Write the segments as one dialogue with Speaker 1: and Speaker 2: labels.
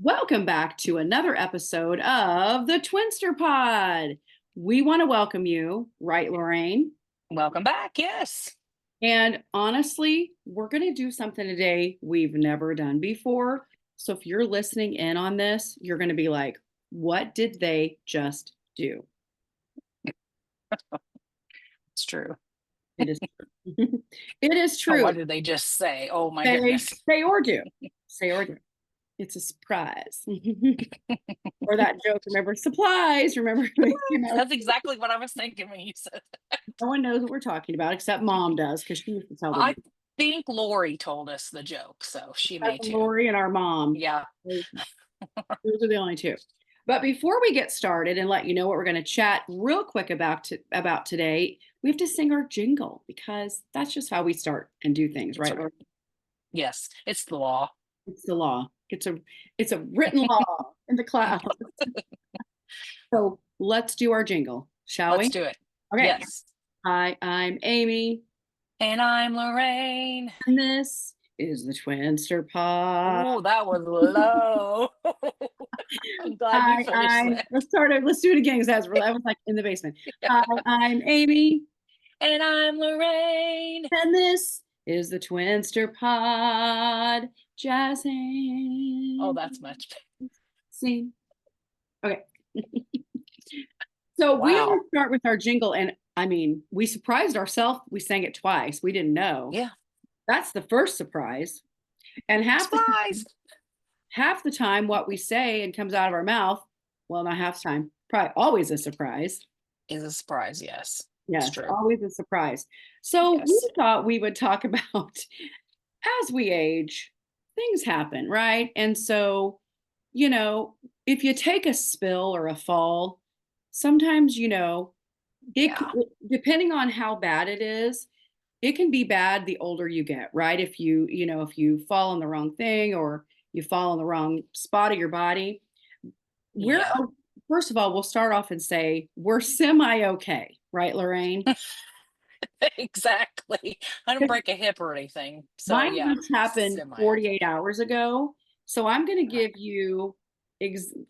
Speaker 1: Welcome back to another episode of the Twinster Pod. We want to welcome you, right, Lorraine?
Speaker 2: Welcome back. Yes.
Speaker 1: And honestly, we're going to do something today we've never done before. So if you're listening in on this, you're going to be like, what did they just do?
Speaker 2: It's true.
Speaker 1: It is true. It is
Speaker 2: Oh,
Speaker 1: true.
Speaker 2: what did they just say? Oh my
Speaker 1: Say,
Speaker 2: goodness.
Speaker 1: say or do. Say or do. It's a surprise. Or that joke, remember, supplies. Remember,
Speaker 2: That's exactly what I was thinking when you said that.
Speaker 1: no one knows what we're talking about except mom does because she used to tell the
Speaker 2: I
Speaker 1: joke.
Speaker 2: think Lori told us the joke, so she may
Speaker 1: Cousin
Speaker 2: too.
Speaker 1: Lori and our mom.
Speaker 2: Yeah.
Speaker 1: Those are the only two. But before we get started and let you know what we're going to chat real quick about today, we have to sing our jingle because that's just how we start and do things,
Speaker 2: That's
Speaker 1: right?
Speaker 2: right. Yes. It's the law.
Speaker 1: It's the law. It's a written law in the class. So let's do our jingle, shall
Speaker 2: Let's
Speaker 1: we?
Speaker 2: do it.
Speaker 1: Okay.
Speaker 2: Yes.
Speaker 1: Hi, I'm Amy,
Speaker 2: And I'm Lorraine.
Speaker 1: and this is the Twinster Pod.
Speaker 2: Oh, that was low. I'm glad you
Speaker 1: Hi,
Speaker 2: finished that.
Speaker 1: let's do it again because that was like in the basement. Hi, I'm Amy,
Speaker 2: And I'm Lorraine.
Speaker 1: and this is the Twinster Pod. Jazzing.
Speaker 2: Oh, that's much.
Speaker 1: Scene. Okay. So we
Speaker 2: Wow.
Speaker 1: always start with our jingle, and I mean, we surprised ourselves. We sang it twice. We didn't know.
Speaker 2: Yeah.
Speaker 1: That's the first surprise. And
Speaker 2: Surprise.
Speaker 1: half the time, what we say and comes out of our mouth, well, not half the time, probably always a surprise.
Speaker 2: Is a surprise. Yes. It's
Speaker 1: Yes,
Speaker 2: true.
Speaker 1: always a surprise. So we
Speaker 2: Yes.
Speaker 1: thought we would talk about as we age, things happen, right? And so, you know, if you take a spill or a fall, sometimes,
Speaker 2: Yeah.
Speaker 1: depending on how bad it is, it can be bad the older you get, right? If you fall on the wrong thing or you fall in the wrong spot of your body, we're
Speaker 2: Yeah.
Speaker 1: first of all, we'll start off and say we're semi okay, right, Lorraine?
Speaker 2: Exactly. I didn't break a hip or anything. So
Speaker 1: Mine
Speaker 2: yeah,
Speaker 1: just happened
Speaker 2: semi
Speaker 1: 48
Speaker 2: okay.
Speaker 1: hours ago. So I'm going to give you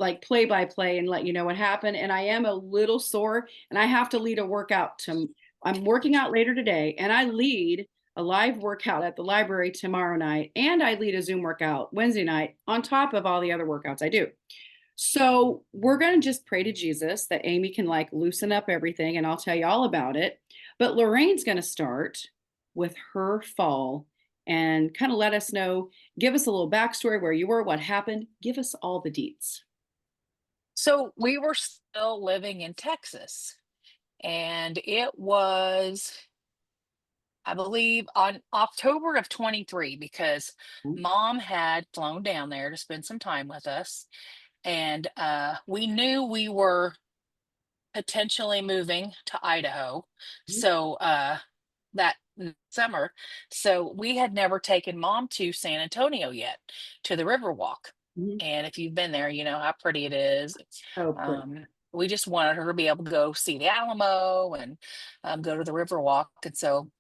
Speaker 1: like play by play and let you know what happened. And I am a little sore and I have to lead a workout I'm working out later today and I lead a live workout at the library tomorrow night and I lead a Zoom workout Wednesday night on top of all the other workouts I do. So we're going to just pray to Jesus that Amy can like loosen up everything and I'll tell you all about it. But Lorraine's going to start with her fall and kind of let us know, give us a little backstory where you were, what happened, give us all the deets.
Speaker 2: So we were still living in Texas, and it was, I believe, on October of 23 because mom had flown down there to spend some time with us. And we knew we were potentially moving to Idaho. So that summer. So we had never taken mom to San Antonio yet to the Riverwalk.
Speaker 1: Mhm.
Speaker 2: And if you've been there, you know how pretty it is.
Speaker 1: Oh, pretty.
Speaker 2: We just wanted her to be able to go see the Alamo and go to the Riverwalk. And so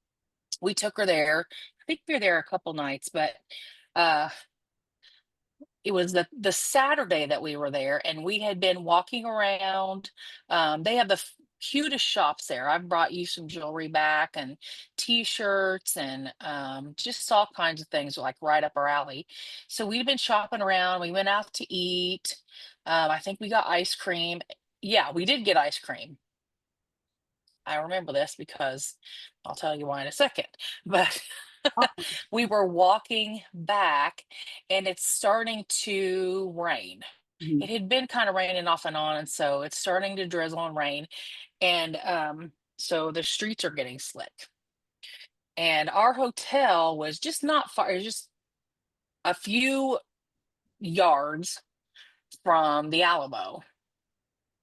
Speaker 2: we took her there. I think we were there a couple nights, but uh, it was the Saturday that we were there, and we had been walking around. They have the cutest shops there. I've brought you some jewelry back and T-shirts and just all kinds of things like right up our alley. So we've been shopping around. We went out to eat. I think we got ice cream. Yeah, we did get ice cream. I remember this because I'll tell you why in a second. But we were walking back and it's starting to rain.
Speaker 1: Mhm.
Speaker 2: It had been kind of raining off and on, and so it's starting to drizzle and rain. And so the streets are getting slick. And our hotel was just not far, it was just a few yards from the Alamo.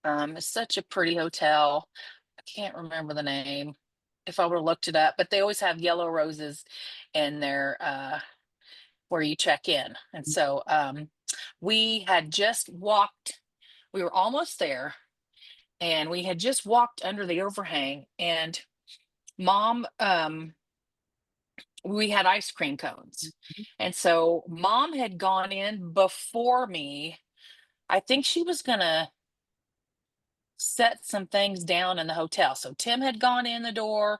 Speaker 2: It's such a pretty hotel. I can't remember the name if I would have looked it up, but they always have yellow roses in their where you check in. And so we had just walked, we were almost there, and we had just walked under the overhang. And mom we had ice cream cones. And so mom had gone in before me. I think she was gonna set some things down in the hotel. So Tim had gone in the door,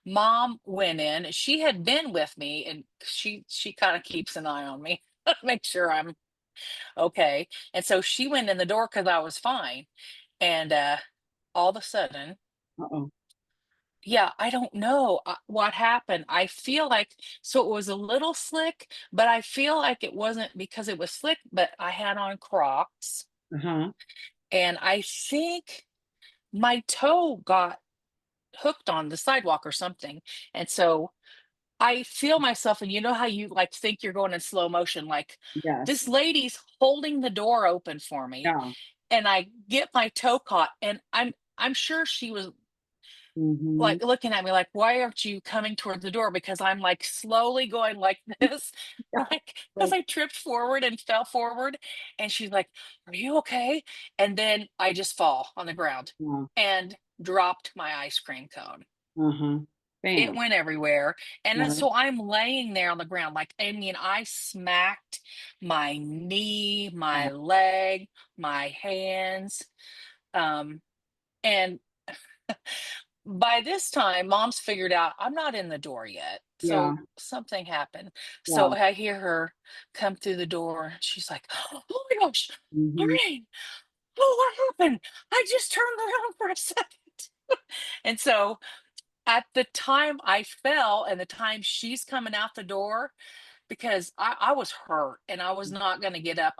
Speaker 2: mom went in. She had been with me and she kind of keeps an eye on me, make sure I'm okay. And so she went in the door because I was fine. And all of a sudden,
Speaker 1: Uh-oh.
Speaker 2: yeah, I don't know what happened. I feel like, so it was a little slick, but I feel like it wasn't because it was slick, but I had on Crocs
Speaker 1: Uh-huh.
Speaker 2: and I think my toe got hooked on the sidewalk or something. And so I feel myself, and you know how you like think you're going in slow motion, like
Speaker 1: Yes.
Speaker 2: this lady's holding the door open for me,
Speaker 1: Yeah.
Speaker 2: and I get my toe caught, and I'm sure she was
Speaker 1: Mm-hmm.
Speaker 2: like looking at me like, why aren't you coming toward the door? Because I'm like slowly going like this,
Speaker 1: Yeah.
Speaker 2: like because
Speaker 1: Like,
Speaker 2: I tripped forward and fell forward. And she's like, are you okay? And then I just fall on the ground
Speaker 1: yeah.
Speaker 2: and dropped my ice cream cone.
Speaker 1: Uh-huh.
Speaker 2: It
Speaker 1: Bam.
Speaker 2: went everywhere. And then
Speaker 1: Right.
Speaker 2: so I'm laying there on the ground. Like, I mean, I smacked my knee,
Speaker 1: Yeah.
Speaker 2: my leg, my hands. And by this time, mom's figured out I'm not in the door yet.
Speaker 1: Yeah.
Speaker 2: So something happened. So
Speaker 1: Yeah.
Speaker 2: I hear her come through the door. And she's like, oh my gosh,
Speaker 1: Mm-hmm.
Speaker 2: Lorraine, oh, what happened? I just turned around for a second. And so at the time I fell and the time she's coming out the door, because I was hurt and I was not going to get up.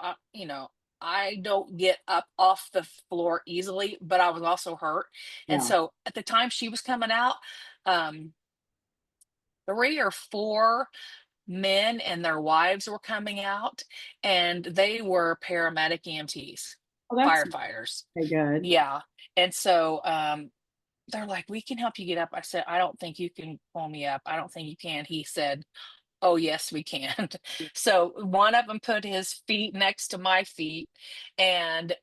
Speaker 2: I don't get up off the floor easily, but I was also hurt. And
Speaker 1: Yeah.
Speaker 2: so at the time she was coming out, um, 3 or 4 men and their wives were coming out, and they were paramedic EMTs,
Speaker 1: Oh, that's
Speaker 2: firefighters.
Speaker 1: okay, good.
Speaker 2: Yeah. And so they're like, we can help you get up. I said, I don't think you can pull me up. I don't think you can. He said, oh, yes, we can. So one of them put his feet next to my feet and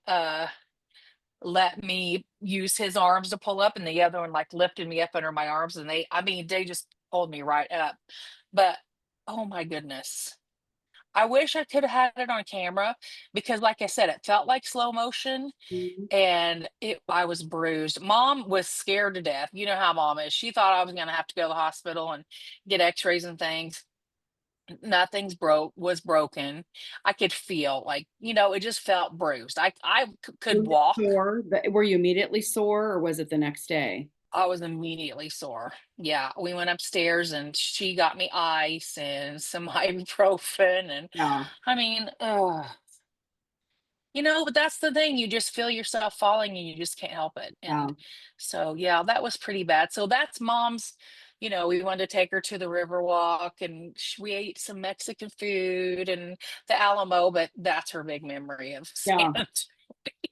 Speaker 2: let me use his arms to pull up, and the other one like lifted me up under my arms, and I mean, they just pulled me right up. But oh my goodness. I wish I could have had it on camera because like I said, it felt like slow motion
Speaker 1: Mhm.
Speaker 2: and I was bruised. Mom was scared to death. You know how mom is. She thought I was going to have to go to the hospital and get x-rays and things. Nothing's was broken. I could feel like, it just felt bruised. Could
Speaker 1: Was it
Speaker 2: walk.
Speaker 1: sore? Were you immediately sore or was it the next day?
Speaker 2: I was immediately sore. Yeah, we went upstairs and she got me ice and some ibuprofen, and
Speaker 1: Yeah.
Speaker 2: I mean, but that's the thing. You just feel yourself falling and you just can't help it. And
Speaker 1: Yeah.
Speaker 2: so, yeah, that was pretty bad. So that's mom's, we wanted to take her to the river walk and we ate some Mexican food and the Alamo, but that's her big memory of
Speaker 1: Yeah.
Speaker 2: Santa.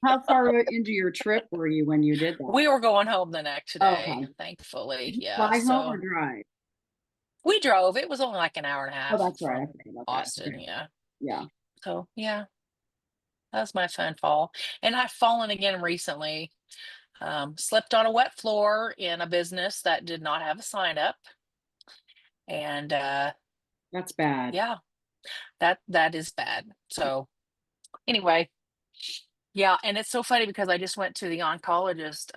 Speaker 1: How far into your trip were you when you did that?
Speaker 2: We were going home the next day,
Speaker 1: Okay.
Speaker 2: thankfully.
Speaker 1: Did you
Speaker 2: Yeah.
Speaker 1: fly home or
Speaker 2: So
Speaker 1: drive?
Speaker 2: we drove. It was only like an hour and a
Speaker 1: Oh,
Speaker 2: half
Speaker 1: that's right. I
Speaker 2: from
Speaker 1: forgot about that.
Speaker 2: Austin.
Speaker 1: Okay.
Speaker 2: Yeah.
Speaker 1: Yeah.
Speaker 2: So, yeah, that was my fun fall. And I've fallen again recently. Slipped on a wet floor in a business that did not have a sign up, and
Speaker 1: That's bad.
Speaker 2: yeah, that is bad. So anyway, yeah, and it's so funny because I just went to the oncologist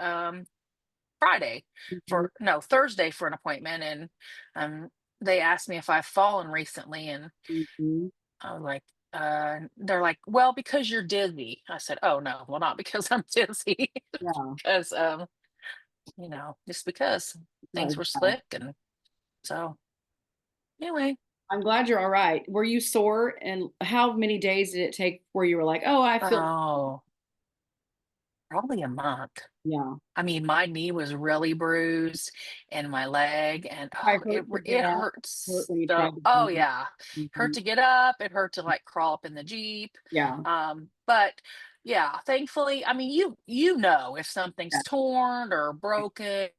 Speaker 2: Friday
Speaker 1: Mhm.
Speaker 2: for no Thursday for an appointment, and they asked me if I've fallen recently, and
Speaker 1: Mhm.
Speaker 2: I was like. They're like, well, because you're dizzy. I said, oh no, well, not because I'm dizzy,
Speaker 1: Yeah.
Speaker 2: because just because
Speaker 1: That
Speaker 2: things
Speaker 1: was
Speaker 2: were
Speaker 1: bad.
Speaker 2: slick, and so anyway.
Speaker 1: I'm glad you're all right. Were you sore and how many days did it take where you were like, "Oh, I feel."
Speaker 2: Oh, probably a month.
Speaker 1: Yeah.
Speaker 2: I mean, my knee was really bruised and my leg, and
Speaker 1: I
Speaker 2: oh,
Speaker 1: hurt to get
Speaker 2: it
Speaker 1: up, hurt
Speaker 2: hurts.
Speaker 1: when you
Speaker 2: So,
Speaker 1: tried to
Speaker 2: oh
Speaker 1: do.
Speaker 2: yeah, hurt
Speaker 1: Mhm.
Speaker 2: to get up. It hurt to like crawl up in the Jeep.
Speaker 1: Yeah.
Speaker 2: But yeah, thankfully, I mean, you know if
Speaker 1: Yeah.
Speaker 2: something's torn or broken,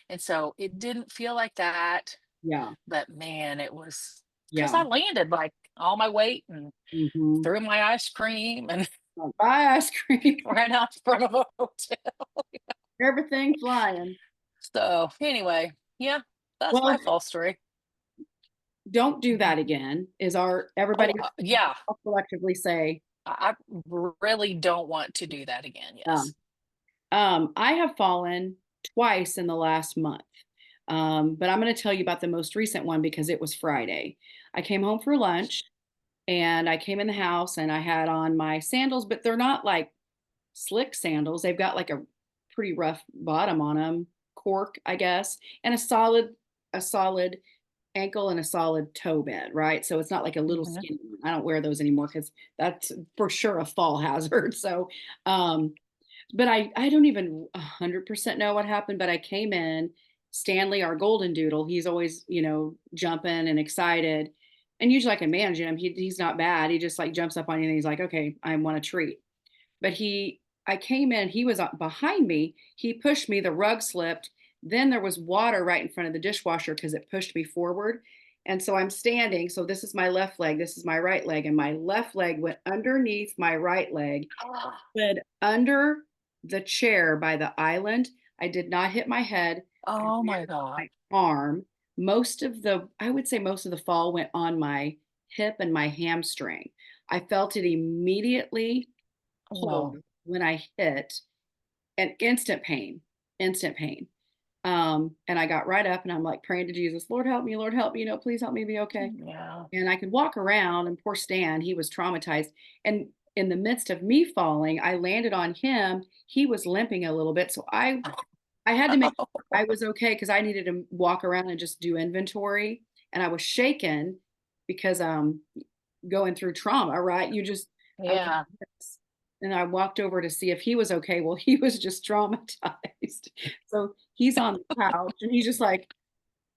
Speaker 2: and so it didn't feel like that.
Speaker 1: Yeah.
Speaker 2: But man, it was because
Speaker 1: Yeah.
Speaker 2: I landed like all my weight and
Speaker 1: Mhm.
Speaker 2: threw my ice cream and
Speaker 1: Like, buy ice cream.
Speaker 2: right out in front of a hotel.
Speaker 1: Everything flying.
Speaker 2: So anyway, yeah, that's my
Speaker 1: Well,
Speaker 2: fall story.
Speaker 1: don't do that again is our everybody
Speaker 2: Oh, yeah.
Speaker 1: collectively say.
Speaker 2: I really don't want to do that again.
Speaker 1: Yeah.
Speaker 2: Yes.
Speaker 1: I have fallen twice in the last month. But I'm going to tell you about the most recent one because it was Friday. I came home for lunch and I came in the house and I had on my sandals, but they're not like slick sandals. They've got like a pretty rough bottom on them, cork, I guess, and a solid ankle and a solid toe bed, right? So it's not like a little
Speaker 2: Mhm.
Speaker 1: skinny one. I don't wear those anymore because that's for sure a fall hazard. So, um, but I don't even 100% know what happened, but I came in, Stanley, our golden doodle, he's always, jumping and excited. And usually I can manage him. He's not bad. He just like jumps up on you and he's like, okay, I want a treat. But I came in, he was behind me. He pushed me, the rug slipped. Then there was water right in front of the dishwasher because it pushed me forward. And so I'm standing. So this is my left leg, this is my right leg, and my left leg went underneath my right leg, slid under the chair by the island. I did not hit my head. I
Speaker 2: Oh my
Speaker 1: landed on
Speaker 2: God.
Speaker 1: my arm. I would say most of the fall went on my hip and my hamstring. I felt it immediately pull
Speaker 2: No.
Speaker 1: when I hit, and instant pain. And I got right up and I'm like praying to Jesus, Lord help me, please help me be okay.
Speaker 2: Yeah.
Speaker 1: And I could walk around, and poor Stan, he was traumatized. And in the midst of me falling, I landed on him. He was limping a little bit. So I had to make sure I was okay because I needed to walk around and just do inventory. And I was shaken because going through trauma, right? I was
Speaker 2: Yeah.
Speaker 1: like this. And I walked over to see if he was okay. Well, he was just traumatized. So he's on the couch and he's just like,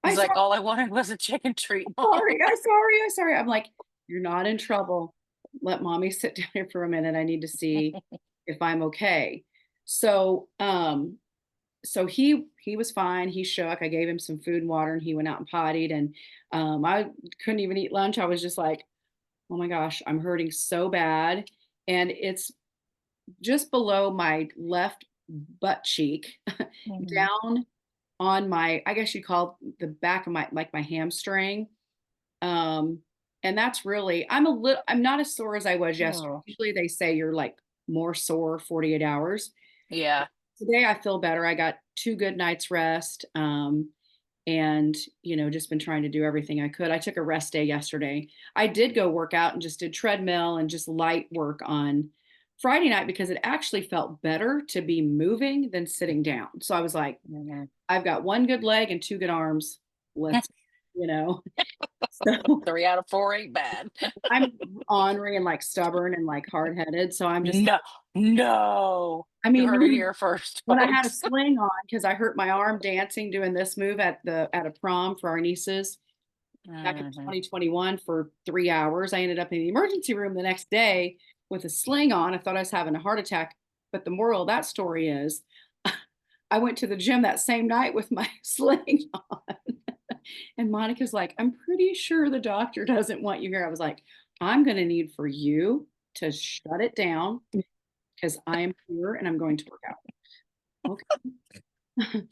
Speaker 1: I
Speaker 2: He's
Speaker 1: saw
Speaker 2: like, all I wanted was a chicken treat, mom.
Speaker 1: sorry, I'm sorry, I'm sorry. I'm like, you're not in trouble. Let mommy sit down here for a minute. I need to see if I'm okay. So so he was fine. He shook. I gave him some food and water and he went out and pottied. And I couldn't even eat lunch. I was just like, oh my gosh, I'm hurting so bad. And it's just below my left butt cheek,
Speaker 2: Mhm.
Speaker 1: down on my, I guess you call the back of my like my hamstring. Um, and that's really, I'm not as sore as I was yesterday.
Speaker 2: Oh,
Speaker 1: Usually they say you're like more sore 48 hours.
Speaker 2: yeah.
Speaker 1: Today I feel better. I got 2 good nights rest. And just been trying to do everything I could. I took a rest day yesterday. I did go work out and just did treadmill and just light work on Friday night because it actually felt better to be moving than sitting down. So I was like,
Speaker 2: Mhm.
Speaker 1: I've got 1 good leg and 2 good arms. Let's, you know. So
Speaker 2: 3 out of 4 ain't bad.
Speaker 1: I'm ornery and like stubborn and like hard headed. So I'm just,
Speaker 2: No, no.
Speaker 1: I
Speaker 2: You
Speaker 1: mean,
Speaker 2: heard it here first,
Speaker 1: when I had a
Speaker 2: folks.
Speaker 1: sling on because I hurt my arm dancing doing this move at a prom for our nieces back in
Speaker 2: Mhm.
Speaker 1: 2021 for 3 hours. I ended up in the emergency room the next day with a sling on. I thought I was having a heart attack. But the moral of that story is I went to the gym that same night with my sling on. And Monica's like, I'm pretty sure the doctor doesn't want you here. I was like, I'm going to need for you to shut it down because I am here and I'm going to work out. Okay.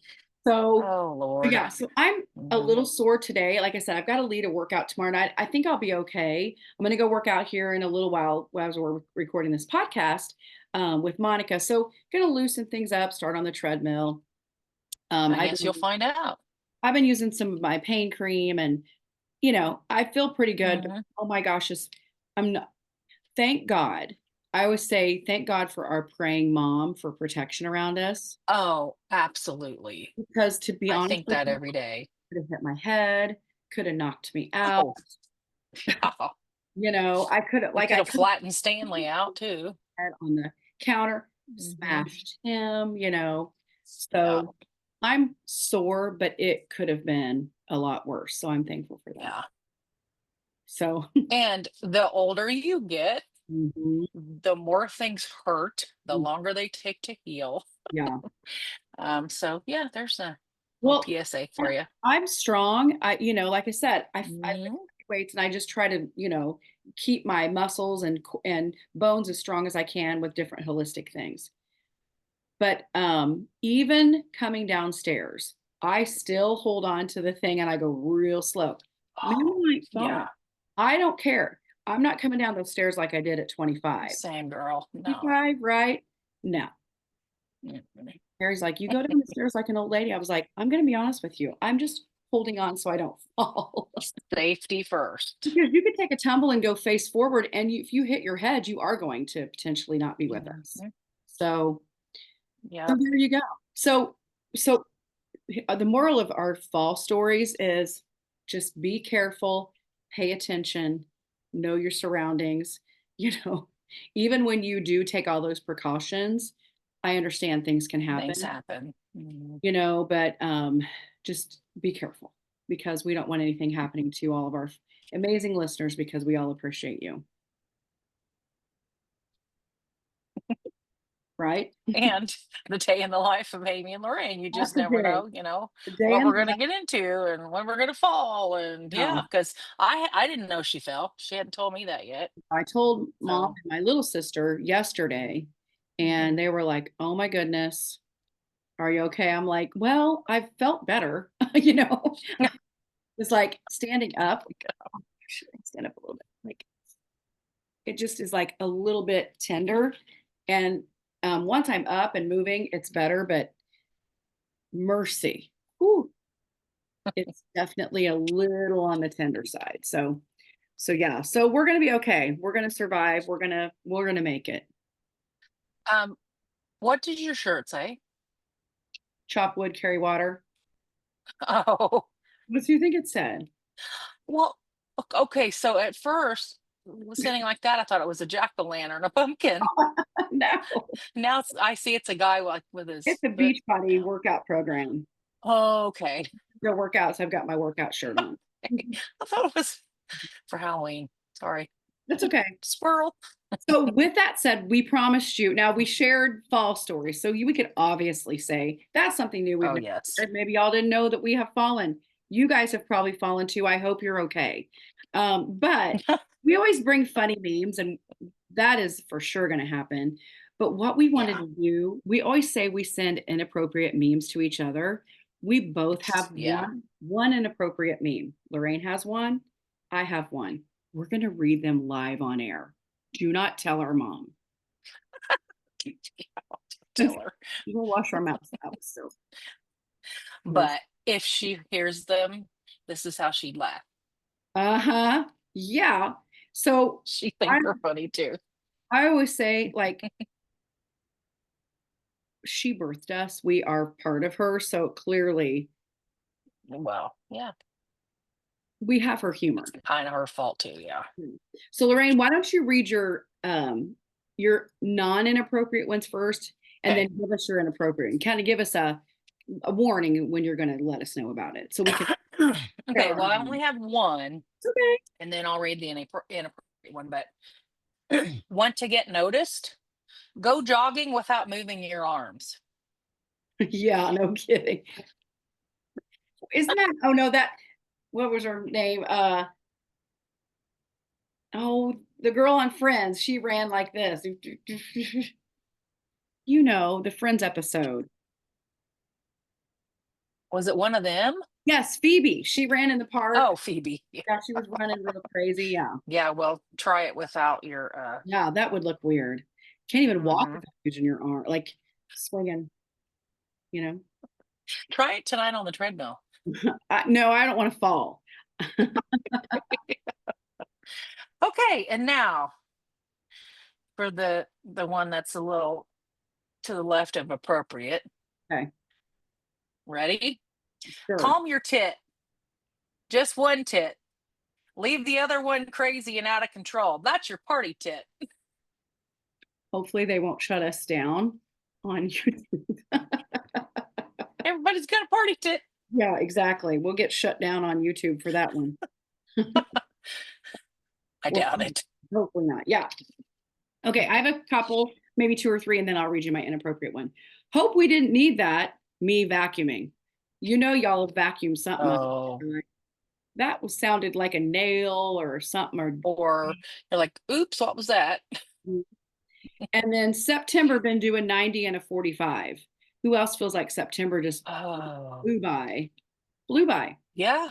Speaker 1: So,
Speaker 2: Oh,
Speaker 1: but
Speaker 2: Lord.
Speaker 1: yeah, so I'm a
Speaker 2: Mhm.
Speaker 1: little sore today. Like I said, I've got to lead a workout tomorrow night. I think I'll be okay. I'm going to go work out here in a little while as we're recording this podcast with Monica. So, going to loosen things up, start on the treadmill. Um,
Speaker 2: I
Speaker 1: I've
Speaker 2: guess you'll
Speaker 1: been
Speaker 2: find out.
Speaker 1: I've been using some of my pain cream, and I feel pretty good. But
Speaker 2: Mhm.
Speaker 1: oh my gosh, I'm not. Thank God. I always say thank God for our praying mom for protection around us.
Speaker 2: Oh, absolutely.
Speaker 1: Because to be
Speaker 2: I
Speaker 1: honest
Speaker 2: think
Speaker 1: with
Speaker 2: that
Speaker 1: you,
Speaker 2: every day.
Speaker 1: could have hit my head, could have knocked me out.
Speaker 2: Oh, yeah.
Speaker 1: I could have,
Speaker 2: You
Speaker 1: like,
Speaker 2: could
Speaker 1: I
Speaker 2: have
Speaker 1: could have
Speaker 2: flattened Stanley out too.
Speaker 1: head on the counter,
Speaker 2: Mhm.
Speaker 1: smashed him.
Speaker 2: Yeah.
Speaker 1: So I'm sore, but it could have been a lot worse. So I'm thankful for that.
Speaker 2: Yeah.
Speaker 1: So,
Speaker 2: And the older you get,
Speaker 1: mhm,
Speaker 2: the more things hurt, the longer they take to heal.
Speaker 1: yeah.
Speaker 2: So yeah, there's a little
Speaker 1: Well,
Speaker 2: PSA for you.
Speaker 1: I'm strong. Like I said, I lift
Speaker 2: Mhm.
Speaker 1: weights and I just try to, keep my muscles and bones as strong as I can with different holistic things. But even coming downstairs, I still hold on to the thing and I go real slow. Men
Speaker 2: Oh,
Speaker 1: might
Speaker 2: yeah.
Speaker 1: fall. I don't care. I'm not coming down those stairs like I did at 25.
Speaker 2: Same girl. No.
Speaker 1: 25, right? No.
Speaker 2: Mm-mm.
Speaker 1: Harry's like, you go down the stairs like an old lady. I was like, I'm going to be honest with you. I'm just holding on so I don't fall.
Speaker 2: Safety first.
Speaker 1: Because you could take a tumble and go face forward, and if you hit your head, you are going to potentially not be with us.
Speaker 2: Mhm.
Speaker 1: So,
Speaker 2: Yep.
Speaker 1: so there you go. So the moral of our fall stories is just be careful, pay attention, know your surroundings. You know, even when you do take all those precautions, I understand things can
Speaker 2: Things
Speaker 1: happen,
Speaker 2: happen. Mhm.
Speaker 1: but just be careful because we don't want anything happening to all of our amazing listeners because we all appreciate you, right?
Speaker 2: And the day in the life of Amy and Lorraine, you
Speaker 1: That's
Speaker 2: just
Speaker 1: a
Speaker 2: never
Speaker 1: day.
Speaker 2: know,
Speaker 1: A day
Speaker 2: what
Speaker 1: in
Speaker 2: we're
Speaker 1: the
Speaker 2: going to get into and when we're going to fall. And
Speaker 1: life.
Speaker 2: yeah, because I didn't know she fell. She hadn't told me that yet.
Speaker 1: I told mom
Speaker 2: So
Speaker 1: and my little sister yesterday, and they were like, "Oh my goodness, are you okay?" I'm like, "Well, I've felt better." It's like standing up. Should I stand up a little bit? Like it just is like a little bit tender, and once I'm up and moving, it's better. But mercy, whew, it's definitely a little on the tender side. So yeah, so we're gonna be okay. We're gonna survive. We're gonna make it.
Speaker 2: um, what did your shirt say?
Speaker 1: Chop wood, carry water.
Speaker 2: Oh,
Speaker 1: What do you think it said?
Speaker 2: well, okay. So at first, listening like that, I thought it was a jack-o'-lantern, a pumpkin.
Speaker 1: No,
Speaker 2: Now I see it's a guy like with
Speaker 1: it's
Speaker 2: his
Speaker 1: a
Speaker 2: foot.
Speaker 1: Beachbody workout program.
Speaker 2: Okay.
Speaker 1: Go workouts. I've got my workout shirt on.
Speaker 2: I thought it was for Halloween. Sorry.
Speaker 1: That's okay.
Speaker 2: Squirrel.
Speaker 1: So, with that said, we promised you. Now we shared fall stories, so we could obviously say that's something new we've
Speaker 2: Oh,
Speaker 1: never
Speaker 2: yes.
Speaker 1: shared. Maybe y'all didn't know that we have fallen. You guys have probably fallen too. I hope you're okay. But we always bring funny memes, and that is for sure going to happen. But what we wanted
Speaker 2: Yeah.
Speaker 1: to do, we always say we send inappropriate memes to each other. We both
Speaker 2: It's
Speaker 1: have
Speaker 2: yeah.
Speaker 1: one inappropriate meme. Lorraine has one. I have one. We're going to read them live on air. Do not tell our mom.
Speaker 2: Tell her.
Speaker 1: We'll wash our mouths out. So,
Speaker 2: But if she hears them, this is how she'd laugh.
Speaker 1: uh-huh. Yeah. So
Speaker 2: She
Speaker 1: I
Speaker 2: think they're funny too.
Speaker 1: I always say, like, she birthed us. We are part of her. So clearly
Speaker 2: Well, yeah,
Speaker 1: we have her humor.
Speaker 2: kind of her fault too. Yeah.
Speaker 1: So Lorraine, why don't you read your non-inappropriate ones first and then
Speaker 2: Okay.
Speaker 1: give us your inappropriate and kind of give us a warning when you're gonna let us know about it. So we can
Speaker 2: Okay. Well, I only have one,
Speaker 1: It's okay.
Speaker 2: and then I'll read the inappropriate one. But want to get noticed? Go jogging without moving your arms.
Speaker 1: Yeah, no kidding. Isn't that oh no, that what was her name? Oh, the girl on Friends, she ran like this. You know, the Friends episode.
Speaker 2: Was it one of them?
Speaker 1: Yes, Phoebe. She ran in the park.
Speaker 2: Oh, Phoebe. Yeah.
Speaker 1: Yeah, she was running real crazy. Yeah.
Speaker 2: Yeah. Well, try it without your.
Speaker 1: Yeah, that would look weird. Can't even walk
Speaker 2: Mhm.
Speaker 1: without using your arm, like swinging, you know?
Speaker 2: Try it tonight on the treadmill.
Speaker 1: No, I don't want to fall.
Speaker 2: Okay, and now for the one that's a little to the left of appropriate.
Speaker 1: Okay,
Speaker 2: Ready?
Speaker 1: sure.
Speaker 2: Calm your tit. Just one tit. Leave the other one crazy and out of control. That's your party tit.
Speaker 1: Hopefully they won't shut us down on YouTube.
Speaker 2: Everybody's got a party tit.
Speaker 1: Yeah, exactly. We'll get shut down on YouTube for that one.
Speaker 2: I
Speaker 1: Well,
Speaker 2: doubt it.
Speaker 1: hopefully not. Yeah. Okay, I have a couple, maybe two or three, and then I'll read you my inappropriate one. Hope we didn't need that. Me vacuuming. You know, y'all have vacuumed something up.
Speaker 2: Oh,
Speaker 1: That was sounded like a nail or something.
Speaker 2: or you're like, oops, what was that?
Speaker 1: And then September been doing 90 and a 45. Who else feels like September just
Speaker 2: Oh,
Speaker 1: flew by? Flew by.
Speaker 2: yeah.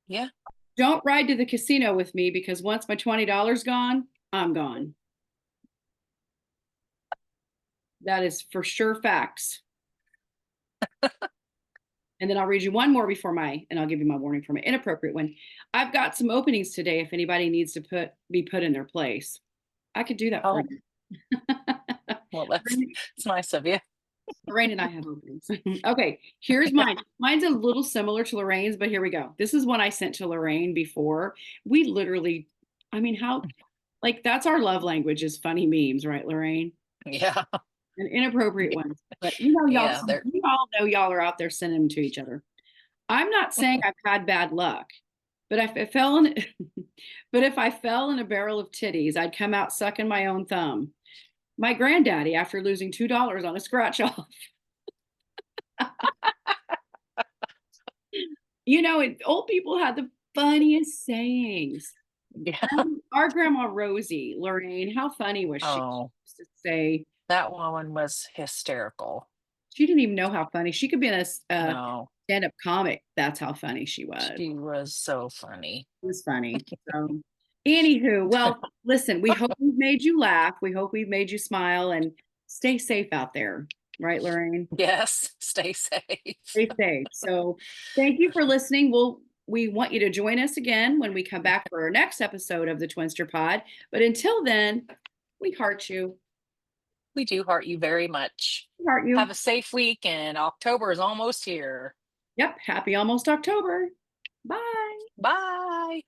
Speaker 2: Yeah.
Speaker 1: Don't ride to the casino with me because once my $20 gone, I'm gone. That is for sure facts. And then I'll read you one more and I'll give you my warning for my inappropriate one. I've got some openings today if anybody needs to be put in their place. I could do that for
Speaker 2: Oh,
Speaker 1: you.
Speaker 2: well, that's nice of you.
Speaker 1: Lorraine and I have openings. Okay, here's mine. Mine's a little similar to Lorraine's, but here we go. This is one I sent to Lorraine before. We literally, I mean, how, like, that's our love language is funny memes, right, Lorraine?
Speaker 2: Yeah.
Speaker 1: And inappropriate ones. But
Speaker 2: Yeah.
Speaker 1: you all know y'all are out there sending them to each other. I'm not saying I've had bad luck, but if I fell in, but if I fell in a barrel of titties, I'd come out sucking my own thumb. My granddaddy, after losing $2 on a scratch off. Old people had the funniest sayings.
Speaker 2: Yeah.
Speaker 1: Our grandma Rosie, Lorraine, how funny was she? She
Speaker 2: Oh,
Speaker 1: used to say
Speaker 2: that woman was hysterical.
Speaker 1: she didn't even know how funny she could be in a
Speaker 2: No,
Speaker 1: stand-up comic. That's how funny she was.
Speaker 2: she was so funny.
Speaker 1: It was funny. So, anywho, well, listen, we hope we've made you laugh. We hope we've made you smile and stay safe out there. Right, Lorraine?
Speaker 2: Yes, stay safe.
Speaker 1: Stay safe. So thank you for listening. We want you to join us again when we come back for our next episode of the Twinster Pod. But until then, we heart you.
Speaker 2: We do heart you very much.
Speaker 1: We heart
Speaker 2: Have
Speaker 1: you.
Speaker 2: a safe week, and October is almost here.
Speaker 1: Yep. Happy almost October. Bye.
Speaker 2: Bye.